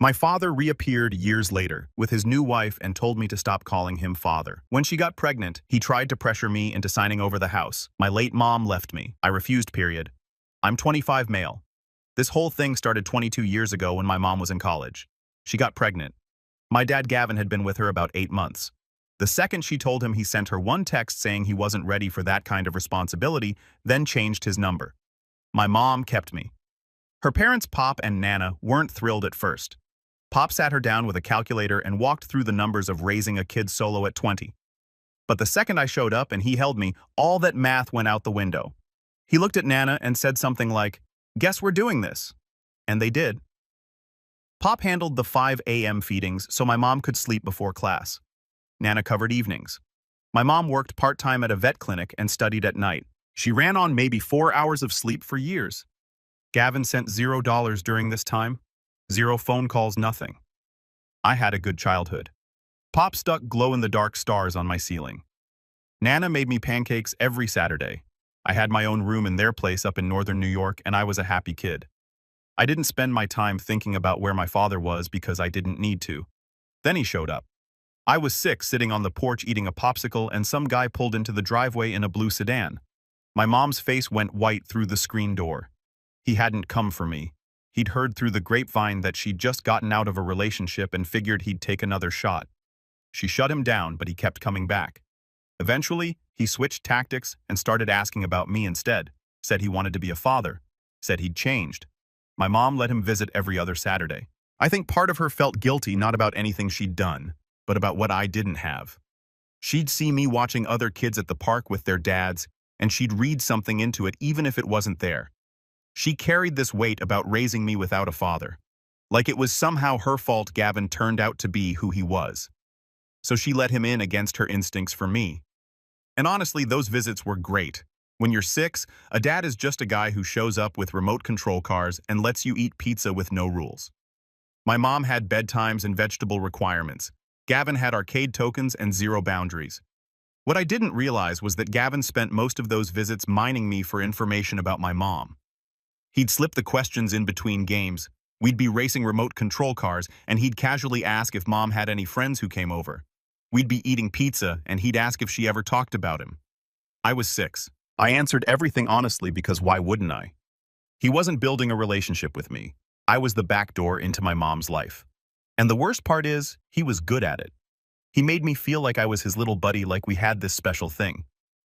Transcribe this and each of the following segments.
My father reappeared years later with his new wife and told me to stop calling him father. When she got pregnant, he tried to pressure me into signing over the house. My late mom left me. I refused, period. I'm 25 male. This whole thing started 22 years ago when my mom was in college. She got pregnant. My dad Gavin had been with her about 8 months. The second she told him, he sent her one text saying he wasn't ready for that kind of responsibility, then changed his number. My mom kept me. Her parents, Pop and Nana, weren't thrilled at first. Pop sat her down with a calculator and walked through the numbers of raising a kid solo at 20. But the second I showed up and he held me, all that math went out the window. He looked at Nana and said something like, "Guess we're doing this." And they did. Pop handled the 5 a.m. feedings so my mom could sleep before class. Nana covered evenings. My mom worked part-time at a vet clinic and studied at night. She ran on maybe 4 hours of sleep for years. Gavin sent $0 during this time. 0 phone calls, nothing. I had a good childhood. Pop stuck glow-in-the-dark stars on my ceiling. Nana made me pancakes every Saturday. I had my own room in their place up in northern New York, and I was a happy kid. I didn't spend my time thinking about where my father was because I didn't need to. Then he showed up. I was 6, sitting on the porch eating a popsicle, and some guy pulled into the driveway in a blue sedan. My mom's face went white through the screen door. He hadn't come for me. He'd heard through the grapevine that she'd just gotten out of a relationship and figured he'd take another shot. She shut him down, but he kept coming back. Eventually, he switched tactics and started asking about me instead. Said he wanted to be a father. Said he'd changed. My mom let him visit every other Saturday. I think part of her felt guilty not about anything she'd done, but about what I didn't have. She'd see me watching other kids at the park with their dads, and she'd read something into it even if it wasn't there. She carried this weight about raising me without a father. Like it was somehow her fault Gavin turned out to be who he was. So she let him in against her instincts for me. And honestly, those visits were great. When you're 6, a dad is just a guy who shows up with remote control cars and lets you eat pizza with no rules. My mom had bedtimes and vegetable requirements. Gavin had arcade tokens and 0 boundaries. What I didn't realize was that Gavin spent most of those visits mining me for information about my mom. He'd slip the questions in between games. We'd be racing remote control cars, and he'd casually ask if mom had any friends who came over. We'd be eating pizza, and he'd ask if she ever talked about him. I was 6. I answered everything honestly because why wouldn't I? He wasn't building a relationship with me. I was the back door into my mom's life. And the worst part is, he was good at it. He made me feel like I was his little buddy, like we had this special thing.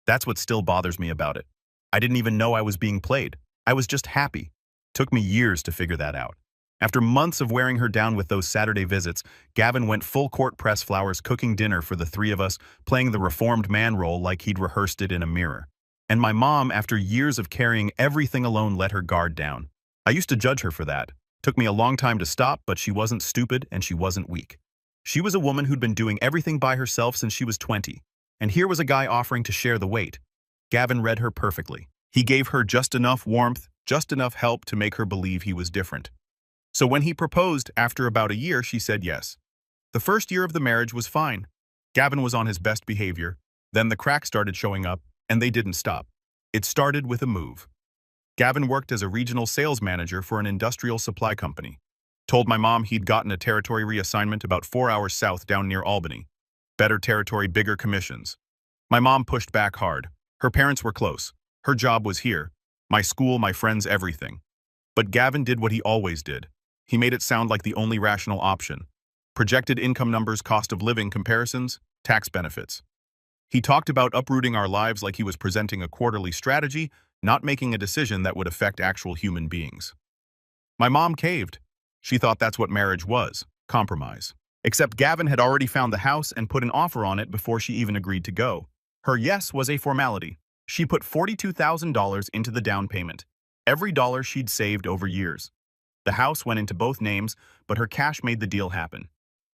That's what still bothers me about it. I didn't even know I was being played. I was just happy. Took me years to figure that out. After months of wearing her down with those Saturday visits, Gavin went full court press flowers, cooking dinner for the 3 of us, playing the reformed man role like he'd rehearsed it in a mirror. And my mom, after years of carrying everything alone, let her guard down. I used to judge her for that. Took me a long time to stop, but she wasn't stupid and she wasn't weak. She was a woman who'd been doing everything by herself since she was 20. And here was a guy offering to share the weight. Gavin read her perfectly. He gave her just enough warmth, just enough help to make her believe he was different. So when he proposed, after about a year, she said yes. The first year of the marriage was fine. Gavin was on his best behavior. Then the cracks started showing up, and they didn't stop. It started with a move. Gavin worked as a regional sales manager for an industrial supply company. Told my mom he'd gotten a territory reassignment about 4 hours south down near Albany. Better territory, bigger commissions. My mom pushed back hard. Her parents were close. Her job was here. My school, my friends, everything. But Gavin did what he always did. He made it sound like the only rational option. Projected income numbers, cost of living comparisons, tax benefits. He talked about uprooting our lives like he was presenting a quarterly strategy, not making a decision that would affect actual human beings. My mom caved. She thought that's what marriage was, compromise. Except Gavin had already found the house and put an offer on it before she even agreed to go. Her yes was a formality. She put $42,000 into the down payment, every dollar she'd saved over years. The house went into both names, but her cash made the deal happen.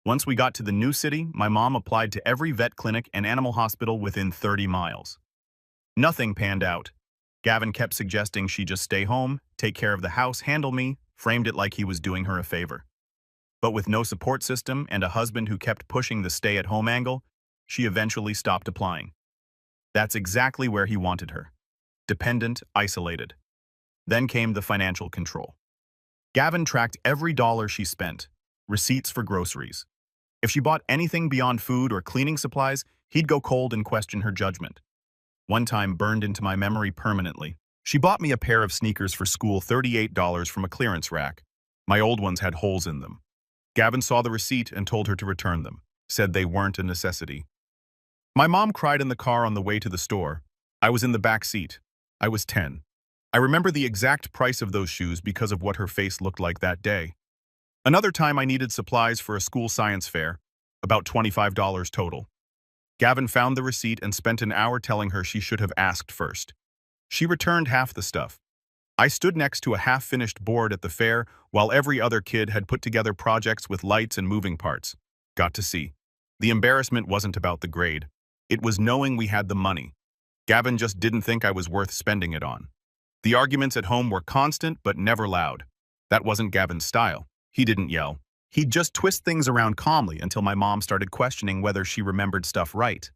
Once we got to the new city, my mom applied to every vet clinic and animal hospital within 30 miles. Nothing panned out. Gavin kept suggesting she just stay home, take care of the house, handle me, framed it like he was doing her a favor. But with no support system and a husband who kept pushing the stay-at-home angle, she eventually stopped applying. That's exactly where he wanted her. Dependent, isolated. Then came the financial control. Gavin tracked every dollar she spent. receipts for groceries. If she bought anything beyond food or cleaning supplies, he'd go cold and question her judgment. One time burned into my memory permanently. She bought me a pair of sneakers for school, $38 from a clearance rack. My old ones had holes in them. Gavin saw the receipt and told her to return them, said they weren't a necessity. My mom cried in the car on the way to the store. I was in the back seat. I was 10. I remember the exact price of those shoes because of what her face looked like that day. Another time I needed supplies for a school science fair, about $25 total. Gavin found the receipt and spent an hour telling her she should have asked first. She returned half the stuff. I stood next to a half-finished board at the fair while every other kid had put together projects with lights and moving parts. Got to see. The embarrassment wasn't about the grade. It was knowing we had the money. Gavin just didn't think I was worth spending it on. The arguments at home were constant but never loud. That wasn't Gavin's style. He didn't yell. He'd just twist things around calmly until my mom started questioning whether she remembered stuff right.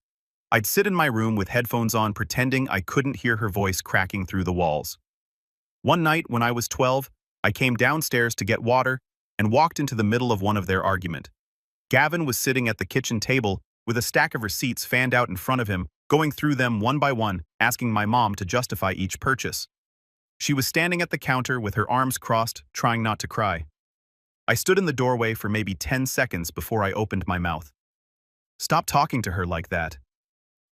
I'd sit in my room with headphones on pretending I couldn't hear her voice cracking through the walls. One night when I was 12, I came downstairs to get water and walked into the middle of one of their argument. Gavin was sitting at the kitchen table with a stack of receipts fanned out in front of him, going through them one by one, asking my mom to justify each purchase. She was standing at the counter with her arms crossed, trying not to cry. I stood in the doorway for maybe 10 seconds before I opened my mouth. "Stop talking to her like that."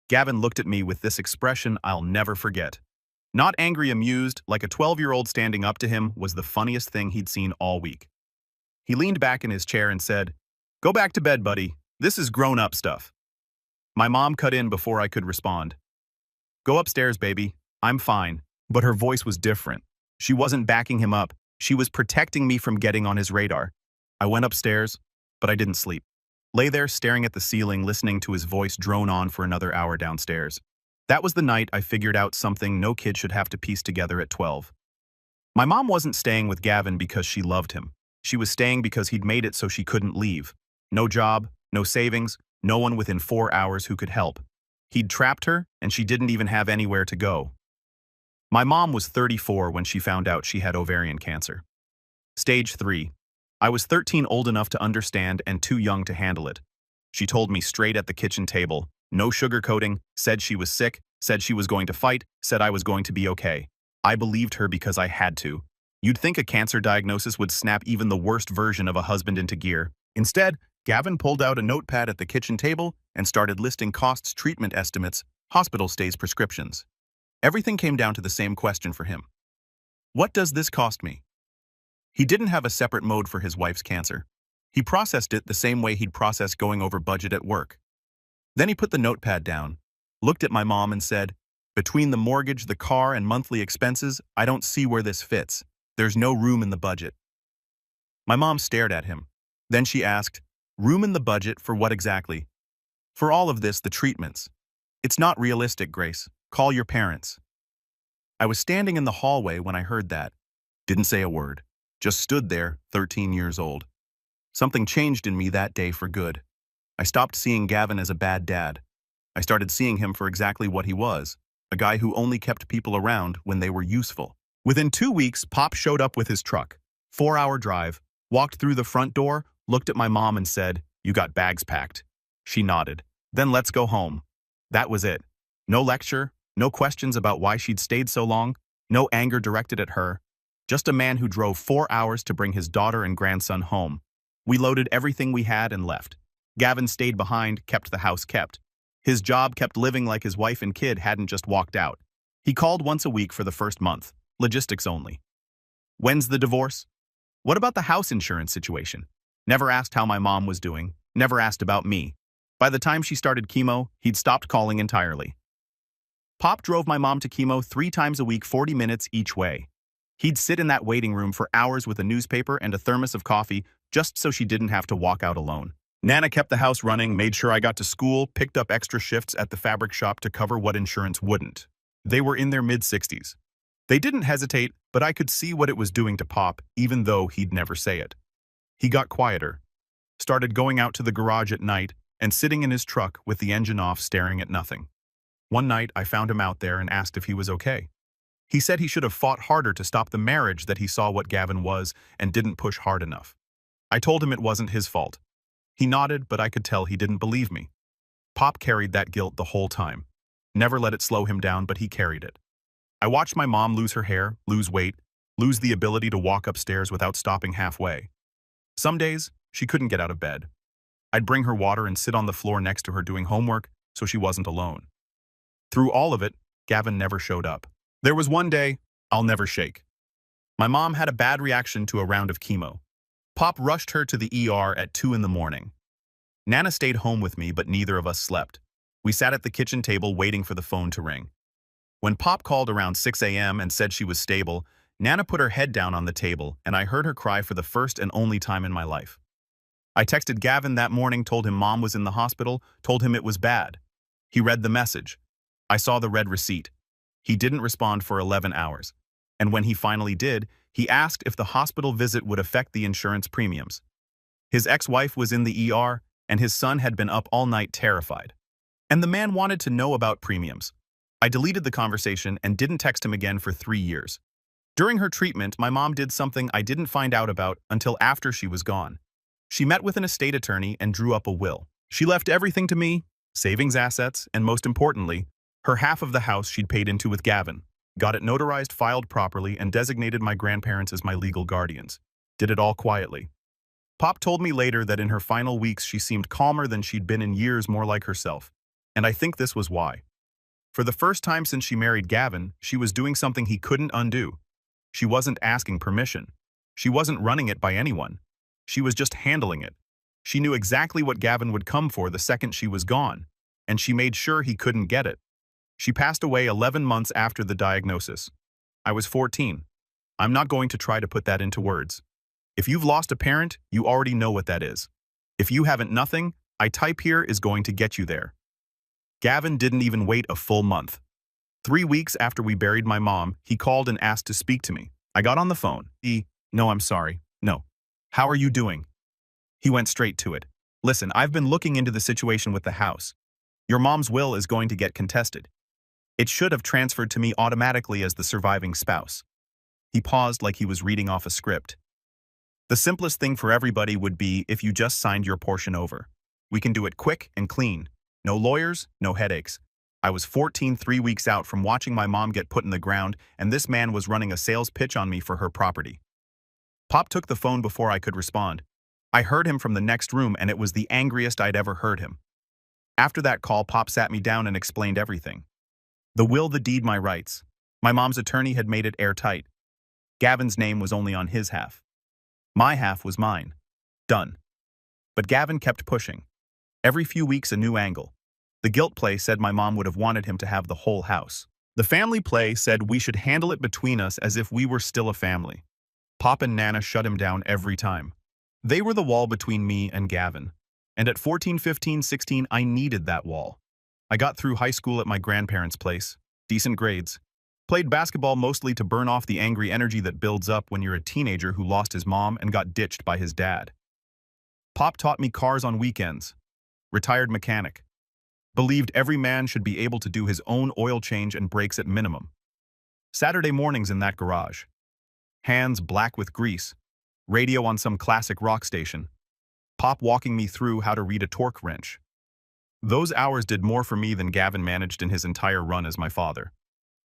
Gavin looked at me with this expression I'll never forget. Not angry, amused, like a 12-year-old standing up to him was the funniest thing he'd seen all week. He leaned back in his chair and said, "Go back to bed, buddy. This is grown-up stuff." My mom cut in before I could respond. "Go upstairs, baby. I'm fine." But her voice was different. She wasn't backing him up. She was protecting me from getting on his radar. I went upstairs, but I didn't sleep. Lay there staring at the ceiling, listening to his voice drone on for another hour downstairs. That was the night I figured out something no kid should have to piece together at 12. My mom wasn't staying with Gavin because she loved him. She was staying because he'd made it so she couldn't leave. No job, no savings, no one within 4 hours who could help. He'd trapped her, and she didn't even have anywhere to go. My mom was 34 when she found out she had ovarian cancer. Stage 3. I was 13, old enough to understand and too young to handle it. She told me straight at the kitchen table, no sugarcoating, said she was sick, said she was going to fight, said I was going to be okay. I believed her because I had to. You'd think a cancer diagnosis would snap even the worst version of a husband into gear. Instead, Gavin pulled out a notepad at the kitchen table and started listing costs, treatment estimates, hospital stays, prescriptions. Everything came down to the same question for him. What does this cost me? He didn't have a separate mode for his wife's cancer. He processed it the same way he'd process going over budget at work. Then he put the notepad down, looked at my mom and said, "Between the mortgage, the car, and monthly expenses, I don't see where this fits. There's no room in the budget." My mom stared at him. Then she asked, "Room in the budget for what exactly?" "For all of this, the treatments." "It's not realistic, Grace. Call your parents." I was standing in the hallway when I heard that. Didn't say a word. Just stood there, 13 years old. Something changed in me that day for good. I stopped seeing Gavin as a bad dad. I started seeing him for exactly what he was, a guy who only kept people around when they were useful. Within 2 weeks, Pop showed up with his truck. 4-hour drive, walked through the front door, looked at my mom and said, "You got bags packed." She nodded. "Then let's go home." That was it. No lecture, no questions about why she'd stayed so long, no anger directed at her. Just a man who drove 4 hours to bring his daughter and grandson home. We loaded everything we had and left. Gavin stayed behind, kept the house kept. His job kept living like his wife and kid hadn't just walked out. He called once a week for the first month, logistics only. When's the divorce? What about the house insurance situation? Never asked how my mom was doing, never asked about me. By the time she started chemo, he'd stopped calling entirely. Pop drove my mom to chemo 3 times a week, 40 minutes each way. He'd sit in that waiting room for hours with a newspaper and a thermos of coffee just so she didn't have to walk out alone. Nana kept the house running, made sure I got to school, picked up extra shifts at the fabric shop to cover what insurance wouldn't. They were in their mid-60s. They didn't hesitate, but I could see what it was doing to Pop, even though he'd never say it. He got quieter, started going out to the garage at night and sitting in his truck with the engine off staring at nothing. One night, I found him out there and asked if he was okay. He said he should have fought harder to stop the marriage, that he saw what Gavin was and didn't push hard enough. I told him it wasn't his fault. He nodded, but I could tell he didn't believe me. Pop carried that guilt the whole time. Never let it slow him down, but he carried it. I watched my mom lose her hair, lose weight, lose the ability to walk upstairs without stopping halfway. Some days, she couldn't get out of bed. I'd bring her water and sit on the floor next to her doing homework so she wasn't alone. Through all of it, Gavin never showed up. There was one day I'll never shake. My mom had a bad reaction to a round of chemo. Pop rushed her to the ER at 2 in the morning. Nana stayed home with me, but neither of us slept. We sat at the kitchen table waiting for the phone to ring. When Pop called around 6 a.m. and said she was stable, Nana put her head down on the table, and I heard her cry for the first and only time in my life. I texted Gavin that morning, told him Mom was in the hospital, told him it was bad. He read the message. I saw the red receipt. He didn't respond for 11 hours. And when he finally did, he asked if the hospital visit would affect the insurance premiums. His ex-wife was in the ER, and his son had been up all night terrified. And the man wanted to know about premiums. I deleted the conversation and didn't text him again for 3 years. During her treatment, my mom did something I didn't find out about until after she was gone. She met with an estate attorney and drew up a will. She left everything to me, savings, assets, and most importantly, her half of the house she'd paid into with Gavin. Got it notarized, filed properly, and designated my grandparents as my legal guardians. Did it all quietly. Pop told me later that in her final weeks she seemed calmer than she'd been in years, more like herself. And I think this was why. For the first time since she married Gavin, she was doing something he couldn't undo. She wasn't asking permission. She wasn't running it by anyone. She was just handling it. She knew exactly what Gavin would come for the second she was gone, and she made sure he couldn't get it. She passed away 11 months after the diagnosis. I was 14. I'm not going to try to put that into words. If you've lost a parent, you already know what that is. If you haven't, nothing I type here is going to get you there. Gavin didn't even wait a full month. 3 weeks after we buried my mom, he called and asked to speak to me. I got on the phone. No, I'm sorry. No. How are you doing? He went straight to it. Listen, I've been looking into the situation with the house. Your mom's will is going to get contested. It should have transferred to me automatically as the surviving spouse. He paused like he was reading off a script. The simplest thing for everybody would be if you just signed your portion over. We can do it quick and clean. No lawyers, no headaches. I was 14, 3 weeks out from watching my mom get put in the ground, and this man was running a sales pitch on me for her property. Pop took the phone before I could respond. I heard him from the next room, and it was the angriest I'd ever heard him. After that call, Pop sat me down and explained everything. The will, the deed, my rights. My mom's attorney had made it airtight. Gavin's name was only on his half. My half was mine. Done. But Gavin kept pushing. Every few weeks a new angle. The guilt play said my mom would have wanted him to have the whole house. The family play said we should handle it between us as if we were still a family. Pop and Nana shut him down every time. They were the wall between me and Gavin. And at 14, 15, 16, I needed that wall. I got through high school at my grandparents' place. Decent grades. Played basketball mostly to burn off the angry energy that builds up when you're a teenager who lost his mom and got ditched by his dad. Pop taught me cars on weekends. Retired mechanic. Believed every man should be able to do his own oil change and brakes at minimum. Saturday mornings in that garage. Hands black with grease. Radio on some classic rock station. Pop walking me through how to read a torque wrench. Those hours did more for me than Gavin managed in his entire run as my father.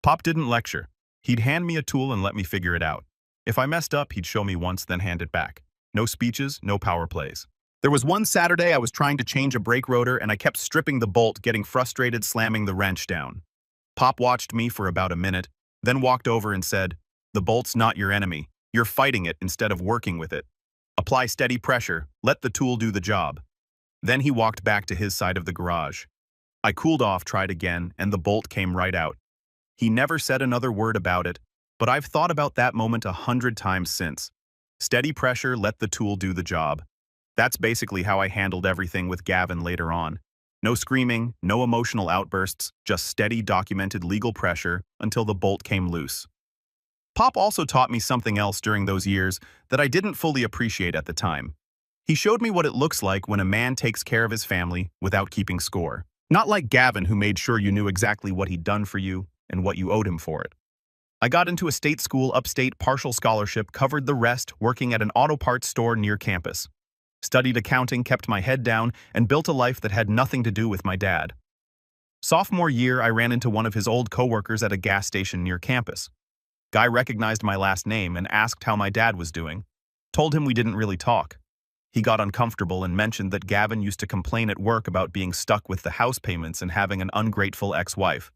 Pop didn't lecture. He'd hand me a tool and let me figure it out. If I messed up, he'd show me once, then hand it back. No speeches, no power plays. There was one Saturday I was trying to change a brake rotor and I kept stripping the bolt, getting frustrated, slamming the wrench down. Pop watched me for about a minute, then walked over and said, "The bolt's not your enemy. You're fighting it instead of working with it. Apply steady pressure, let the tool do the job." Then he walked back to his side of the garage. I cooled off, tried again, and the bolt came right out. He never said another word about it, but I've thought about that moment 100 times since. Steady pressure, let the tool do the job. That's basically how I handled everything with Gavin later on. No screaming, no emotional outbursts, just steady, documented legal pressure until the bolt came loose. Pop also taught me something else during those years that I didn't fully appreciate at the time. He showed me what it looks like when a man takes care of his family without keeping score. Not like Gavin, who made sure you knew exactly what he'd done for you and what you owed him for it. I got into a state school upstate, partial scholarship, covered the rest, working at an auto parts store near campus. Studied accounting, kept my head down, and built a life that had nothing to do with my dad. Sophomore year, I ran into one of his old coworkers at a gas station near campus. Guy recognized my last name and asked how my dad was doing. Told him we didn't really talk. He got uncomfortable and mentioned that Gavin used to complain at work about being stuck with the house payments and having an ungrateful ex-wife.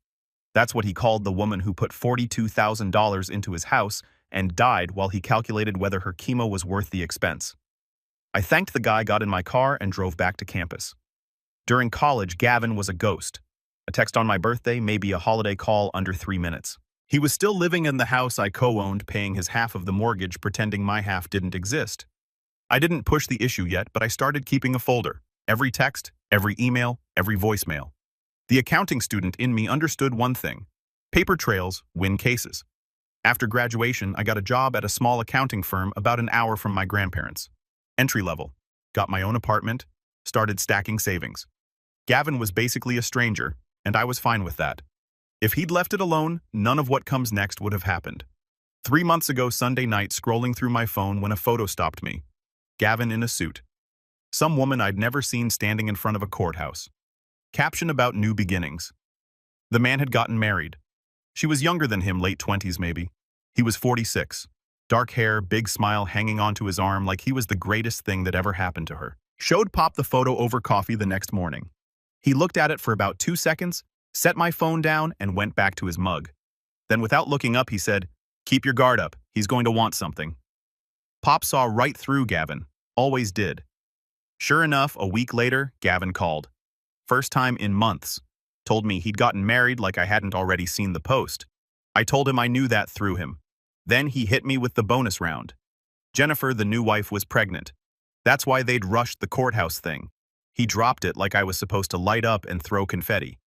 That's what he called the woman who put $42,000 into his house and died while he calculated whether her chemo was worth the expense. I thanked the guy, got in my car, and drove back to campus. During college, Gavin was a ghost. A text on my birthday, maybe a holiday call under 3 minutes. He was still living in the house I co-owned, paying his half of the mortgage, pretending my half didn't exist. I didn't push the issue yet, but I started keeping a folder. Every text, every email, every voicemail. The accounting student in me understood one thing. Paper trails win cases. After graduation, I got a job at a small accounting firm about an hour from my grandparents. Entry level. Got my own apartment. Started stacking savings. Gavin was basically a stranger, and I was fine with that. If he'd left it alone, none of what comes next would have happened. 3 months ago, Sunday night, scrolling through my phone when a photo stopped me. Gavin in a suit. Some woman I'd never seen standing in front of a courthouse. Caption about new beginnings. The man had gotten married. She was younger than him, late 20s maybe. He was 46. Dark hair, big smile hanging onto his arm like he was the greatest thing that ever happened to her. Showed Pop the photo over coffee the next morning. He looked at it for about 2 seconds, set my phone down, and went back to his mug. Then without looking up, he said, "Keep your guard up. He's going to want something." Pop saw right through Gavin. Always did. Sure enough, a week later, Gavin called. First time in months. Told me he'd gotten married like I hadn't already seen the post. I told him I knew that through him. Then he hit me with the bonus round. Jennifer, the new wife, was pregnant. That's why they'd rushed the courthouse thing. He dropped it like I was supposed to light up and throw confetti.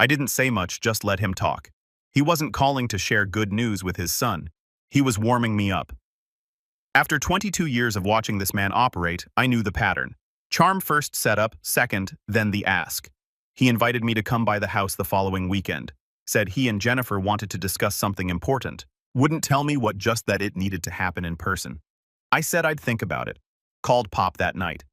I didn't say much, just let him talk. He wasn't calling to share good news with his son. He was warming me up. After 22 years of watching this man operate, I knew the pattern. Charm first, setup second, then the ask. He invited me to come by the house the following weekend. Said he and Jennifer wanted to discuss something important. Wouldn't tell me what, just that it needed to happen in person. I said I'd think about it. Called Pop that night.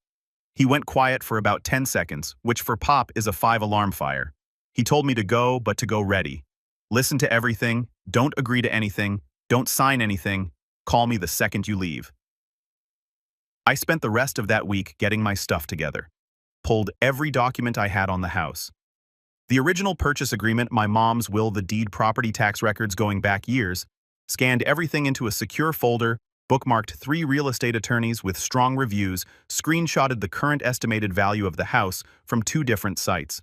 He went quiet for about 10 seconds, which for Pop is a 5-alarm fire. He told me to go, but to go ready. Listen to everything, don't agree to anything, don't sign anything, call me the second you leave. I spent the rest of that week getting my stuff together. Pulled every document I had on the house. The original purchase agreement, my mom's will, the deed, property tax records going back years, scanned everything into a secure folder, bookmarked 3 real estate attorneys with strong reviews, screenshotted the current estimated value of the house from 2 different sites.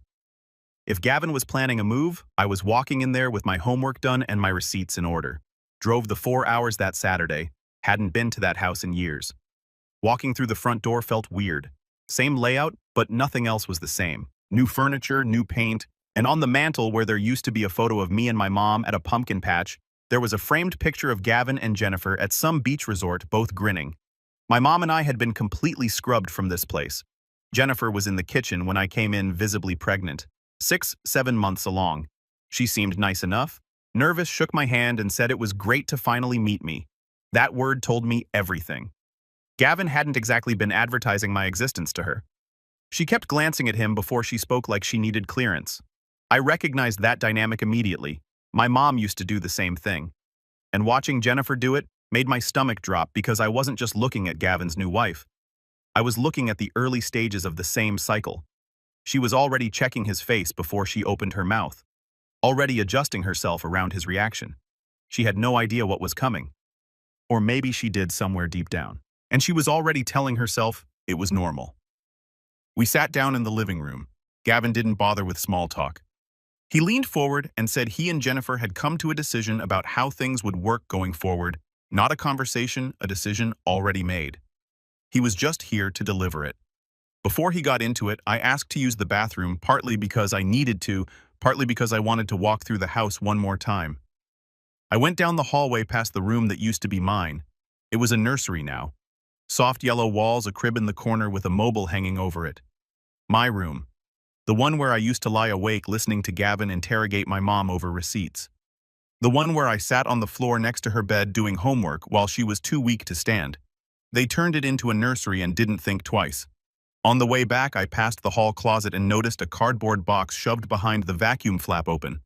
If Gavin was planning a move, I was walking in there with my homework done and my receipts in order. Drove the 4 hours that Saturday, hadn't been to that house in years. Walking through the front door felt weird. Same layout, but nothing else was the same. New furniture, new paint, and on the mantle where there used to be a photo of me and my mom at a pumpkin patch, there was a framed picture of Gavin and Jennifer at some beach resort, both grinning. My mom and I had been completely scrubbed from this place. Jennifer was in the kitchen when I came in, visibly pregnant. 6-7 months along. She seemed nice enough. Nervous, shook my hand and said it was great to finally meet me. That word told me everything. Gavin hadn't exactly been advertising my existence to her. She kept glancing at him before she spoke like she needed clearance. I recognized that dynamic immediately. My mom used to do the same thing. And watching Jennifer do it made my stomach drop because I wasn't just looking at Gavin's new wife. I was looking at the early stages of the same cycle. She was already checking his face before she opened her mouth. Already adjusting herself around his reaction. She had no idea what was coming. Or maybe she did somewhere deep down. And she was already telling herself it was normal. We sat down in the living room. Gavin didn't bother with small talk. He leaned forward and said he and Jennifer had come to a decision about how things would work going forward, not a conversation, a decision already made. He was just here to deliver it. Before he got into it, I asked to use the bathroom, partly because I needed to, partly because I wanted to walk through the house one more time. I went down the hallway past the room that used to be mine. It was a nursery now. Soft yellow walls, a crib in the corner with a mobile hanging over it. My room. The one where I used to lie awake listening to Gavin interrogate my mom over receipts. The one where I sat on the floor next to her bed doing homework while she was too weak to stand. They turned it into a nursery and didn't think twice. On the way back, I passed the hall closet and noticed a cardboard box shoved behind the vacuum flap open.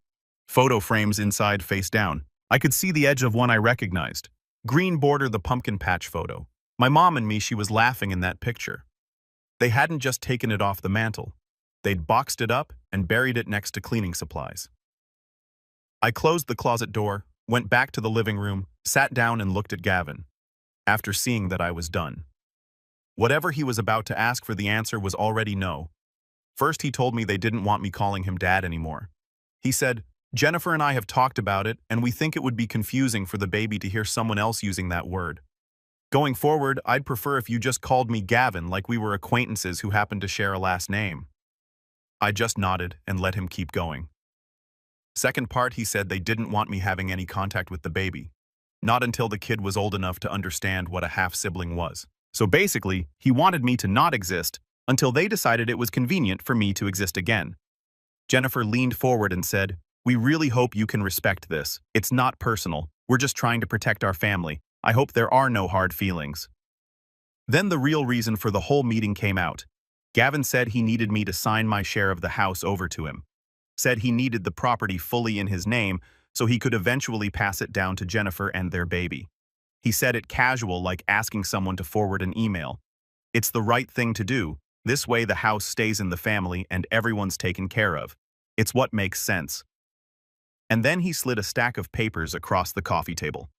Photo frames inside face down. I could see the edge of one I recognized. Green border the pumpkin patch photo. My mom and me, she was laughing in that picture. They hadn't just taken it off the mantel. They'd boxed it up and buried it next to cleaning supplies. I closed the closet door, went back to the living room, sat down and looked at Gavin. After seeing that I was done. Whatever he was about to ask for, the answer was already no. First, he told me they didn't want me calling him dad anymore. He said, "Jennifer and I have talked about it, and we think it would be confusing for the baby to hear someone else using that word. Going forward, I'd prefer if you just called me Gavin like we were acquaintances who happened to share a last name." I just nodded and let him keep going. Second part, he said they didn't want me having any contact with the baby. Not until the kid was old enough to understand what a half-sibling was. So basically, he wanted me to not exist until they decided it was convenient for me to exist again. Jennifer leaned forward and said, "We really hope you can respect this. It's not personal. We're just trying to protect our family. I hope there are no hard feelings." Then the real reason for the whole meeting came out. Gavin said he needed me to sign my share of the house over to him. Said he needed the property fully in his name so he could eventually pass it down to Jennifer and their baby. He said it casual, like asking someone to forward an email. It's the right thing to do. This way the house stays in the family and everyone's taken care of. It's what makes sense. And then he slid a stack of papers across the coffee table.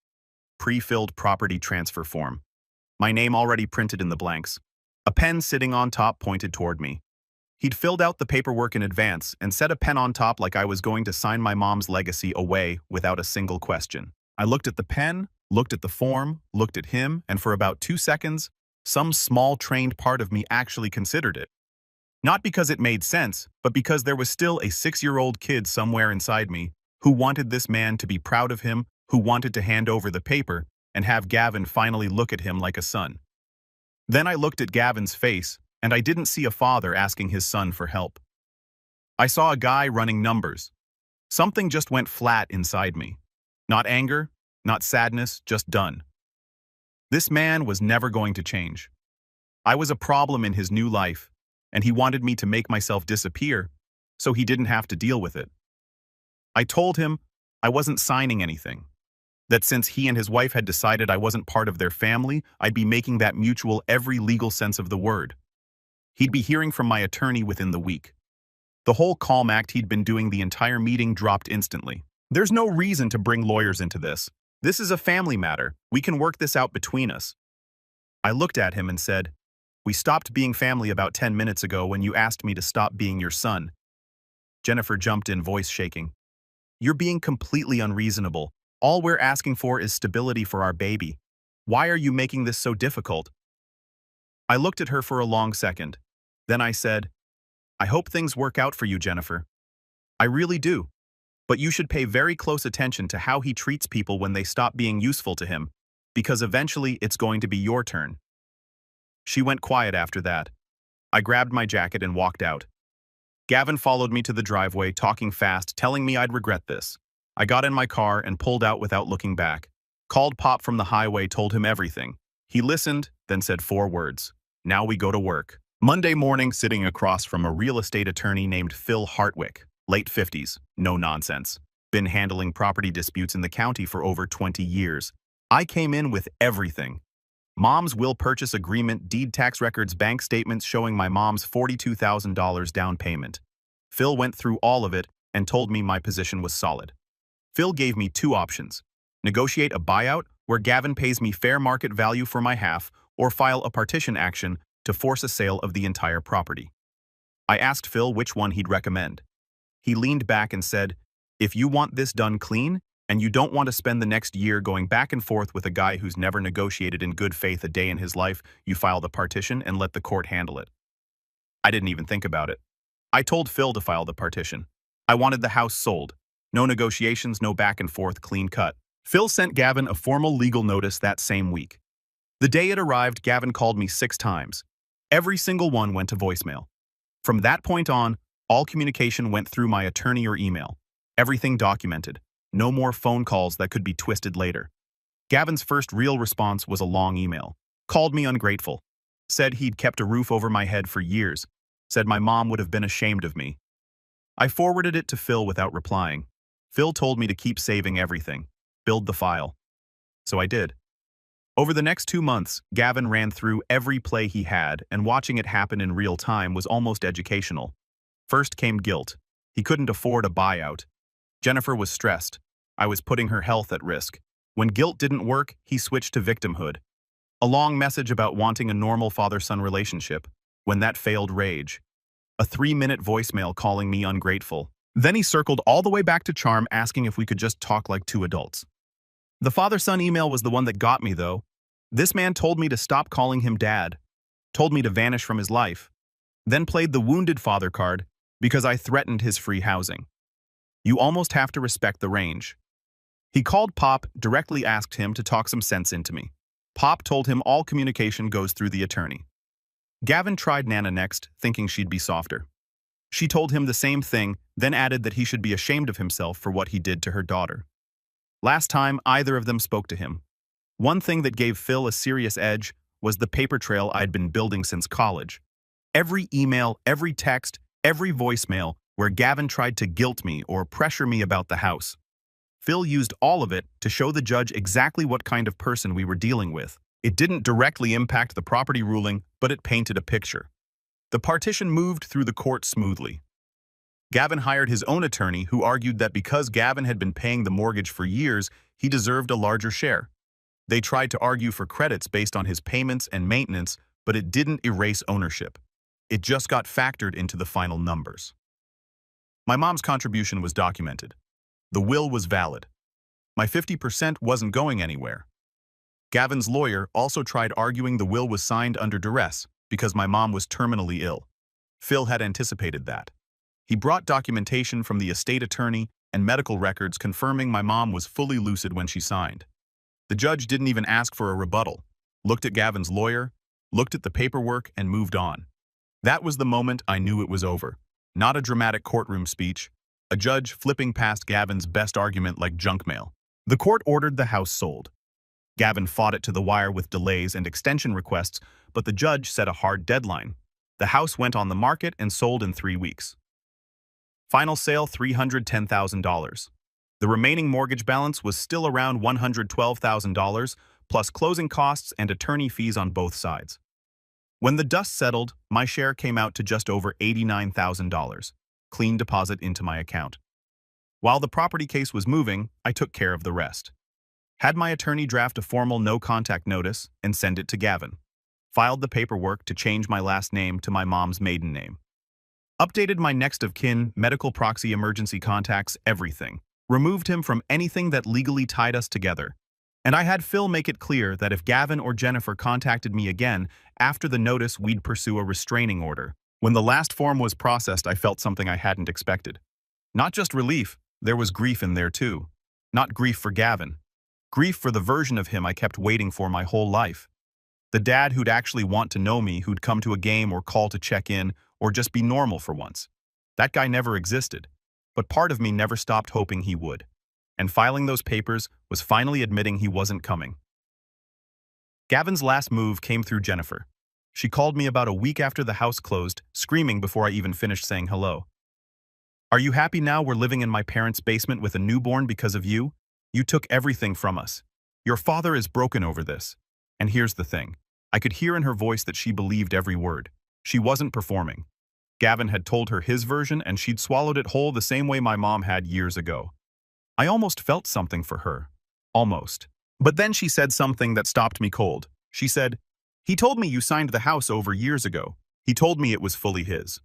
Pre-filled property transfer form. My name already printed in the blanks. A pen sitting on top pointed toward me. He'd filled out the paperwork in advance and set a pen on top like I was going to sign my mom's legacy away without a single question. I looked at the pen, looked at the form, looked at him, and for about 2 seconds, some small trained part of me actually considered it. Not because it made sense, but because there was still a 6-year-old kid somewhere inside me who wanted this man to be proud of him, who wanted to hand over the paper and have Gavin finally look at him like a son. Then I looked at Gavin's face, and I didn't see a father asking his son for help. I saw a guy running numbers. Something just went flat inside me. Not anger, not sadness, just done. This man was never going to change. I was a problem in his new life, and he wanted me to make myself disappear so he didn't have to deal with it. I told him I wasn't signing anything, that since he and his wife had decided I wasn't part of their family, I'd be making that mutual every legal sense of the word. He'd be hearing from my attorney within the week. The whole calm act he'd been doing the entire meeting dropped instantly. There's no reason to bring lawyers into this. This is a family matter. We can work this out between us. I looked at him and said, "We stopped being family about 10 minutes ago when you asked me to stop being your son." Jennifer jumped in, voice shaking. "You're being completely unreasonable. All we're asking for is stability for our baby. Why are you making this so difficult?" I looked at her for a long second. Then I said, "I hope things work out for you, Jennifer. I really do. But you should pay very close attention to how he treats people when they stop being useful to him, because eventually it's going to be your turn." She went quiet after that. I grabbed my jacket and walked out. Gavin followed me to the driveway, talking fast, telling me I'd regret this. I got in my car and pulled out without looking back. Called Pop from the highway, told him everything. He listened, then said 4 words. "Now we go to work." Monday morning, sitting across from a real estate attorney named Phil Hartwick, late 50s, no nonsense. Been handling property disputes in the county for over 20 years. I came in with everything. Mom's will purchase agreement, deed tax records, bank statements showing my mom's $42,000 down payment. Phil went through all of it and told me my position was solid. Phil gave me 2 options. Negotiate a buyout, where Gavin pays me fair market value for my half, or file a partition action to force a sale of the entire property. I asked Phil which one he'd recommend. He leaned back and said, "If you want this done clean, and you don't want to spend the next year going back and forth with a guy who's never negotiated in good faith a day in his life, you file the partition and let the court handle it." I didn't even think about it. I told Phil to file the partition. I wanted the house sold. No negotiations, no back and forth, clean cut. Phil sent Gavin a formal legal notice that same week. The day it arrived, Gavin called me 6 times. Every single one went to voicemail. From that point on, all communication went through my attorney or email. Everything documented. No more phone calls that could be twisted later. Gavin's first real response was a long email. Called me ungrateful. Said he'd kept a roof over my head for years. Said my mom would have been ashamed of me. I forwarded it to Phil without replying. Phil told me to keep saving everything. Build the file. So I did. Over the next 2 months, Gavin ran through every play he had, and watching it happen in real time was almost educational. First came guilt. He couldn't afford a buyout. Jennifer was stressed. I was putting her health at risk. When guilt didn't work, he switched to victimhood. A long message about wanting a normal father-son relationship. When that failed, rage. A 3-minute voicemail calling me ungrateful. Then he circled all the way back to charm, asking if we could just talk like two adults. The father-son email was the one that got me, though. This man told me to stop calling him dad, told me to vanish from his life, then played the wounded father card because I threatened his free housing. You almost have to respect the range. He called Pop, directly asked him to talk some sense into me. Pop told him all communication goes through the attorney. Gavin tried Nana next, thinking she'd be softer. She told him the same thing, then added that he should be ashamed of himself for what he did to her daughter. Last time either of them spoke to him. One thing that gave Phil a serious edge was the paper trail I'd been building since college. Every email, every text, every voicemail where Gavin tried to guilt me or pressure me about the house. Phil used all of it to show the judge exactly what kind of person we were dealing with. It didn't directly impact the property ruling, but it painted a picture. The partition moved through the court smoothly. Gavin hired his own attorney, who argued that because Gavin had been paying the mortgage for years, he deserved a larger share. They tried to argue for credits based on his payments and maintenance, but it didn't erase ownership. It just got factored into the final numbers. My mom's contribution was documented. The will was valid. My 50% wasn't going anywhere. Gavin's lawyer also tried arguing the will was signed under duress because my mom was terminally ill. Phil had anticipated that. He brought documentation from the estate attorney and medical records confirming my mom was fully lucid when she signed. The judge didn't even ask for a rebuttal, looked at Gavin's lawyer, looked at the paperwork, and moved on. That was the moment I knew it was over. Not a dramatic courtroom speech, a judge flipping past Gavin's best argument like junk mail. The court ordered the house sold. Gavin fought it to the wire with delays and extension requests, but the judge set a hard deadline. The house went on the market and sold in 3 weeks. Final sale $310,000. The remaining mortgage balance was still around $112,000, plus closing costs and attorney fees on both sides. When the dust settled, my share came out to just over $89,000, clean deposit into my account. While the property case was moving, I took care of the rest. Had my attorney draft a formal no-contact notice and send it to Gavin. Filed the paperwork to change my last name to my mom's maiden name. Updated my next of kin, medical proxy, emergency contacts, everything. Removed him from anything that legally tied us together. And I had Phil make it clear that if Gavin or Jennifer contacted me again after the notice, we'd pursue a restraining order. When the last form was processed, I felt something I hadn't expected. Not just relief, there was grief in there too. Not grief for Gavin. Grief for the version of him I kept waiting for my whole life. The dad who'd actually want to know me, who'd come to a game or call to check in, or just be normal for once. That guy never existed. But part of me never stopped hoping he would. And filing those papers was finally admitting he wasn't coming. Gavin's last move came through Jennifer. She called me about a week after the house closed, screaming before I even finished saying hello. "Are you happy now we're living in my parents' basement with a newborn because of you? You took everything from us. Your father is broken over this." And here's the thing. I could hear in her voice that she believed every word. She wasn't performing. Gavin had told her his version, and she'd swallowed it whole the same way my mom had years ago. I almost felt something for her. Almost. But then she said something that stopped me cold. She said, "He told me you signed the house over years ago. He told me it was fully his."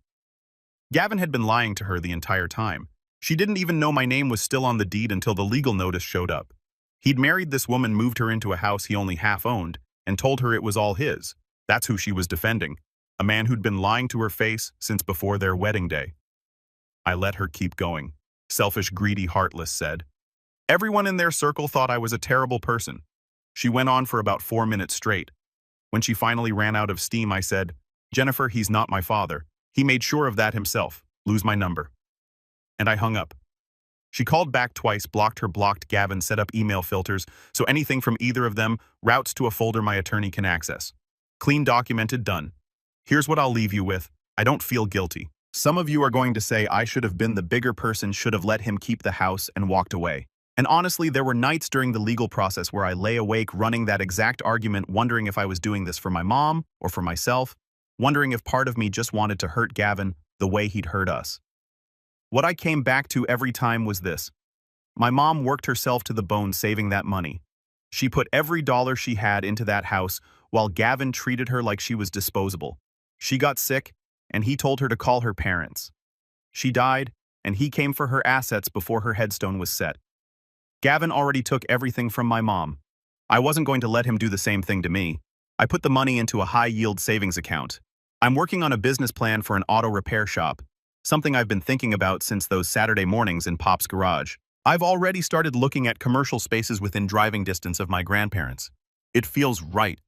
Gavin had been lying to her the entire time. She didn't even know my name was still on the deed until the legal notice showed up. He'd married this woman, moved her into a house he only half owned, and told her it was all his. That's who she was defending. A man who'd been lying to her face since before their wedding day. I let her keep going. Selfish, greedy, heartless, said. Everyone in their circle thought I was a terrible person. She went on for about 4 minutes straight. When she finally ran out of steam, I said, "Jennifer, he's not my father. He made sure of that himself. Lose my number." And I hung up. She called back twice, blocked her blocked Gavin, set up email filters, so anything from either of them routes to a folder my attorney can access. Clean, documented, done. Here's what I'll leave you with. I don't feel guilty. Some of you are going to say I should have been the bigger person, should have let him keep the house and walked away. And honestly, there were nights during the legal process where I lay awake running that exact argument, wondering if I was doing this for my mom or for myself, wondering if part of me just wanted to hurt Gavin the way he'd hurt us. What I came back to every time was this. My mom worked herself to the bone saving that money. She put every dollar she had into that house while Gavin treated her like she was disposable. She got sick, and he told her to call her parents. She died, and he came for her assets before her headstone was set. Gavin already took everything from my mom. I wasn't going to let him do the same thing to me. I put the money into a high-yield savings account. I'm working on a business plan for an auto repair shop, something I've been thinking about since those Saturday mornings in Pop's garage. I've already started looking at commercial spaces within driving distance of my grandparents. It feels right.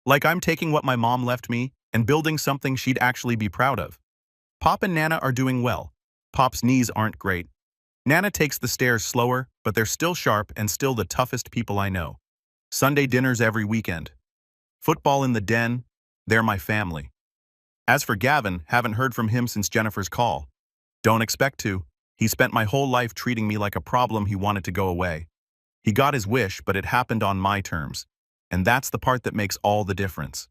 Like I'm taking what my mom left me and building something she'd actually be proud of. Pop and Nana are doing well. Pop's knees aren't great. Nana takes the stairs slower, but they're still sharp and still the toughest people I know. Sunday dinners every weekend. Football in the den, they're my family. As for Gavin, haven't heard from him since Jennifer's call. Don't expect to. He spent my whole life treating me like a problem he wanted to go away. He got his wish, but it happened on my terms. And that's the part that makes all the difference.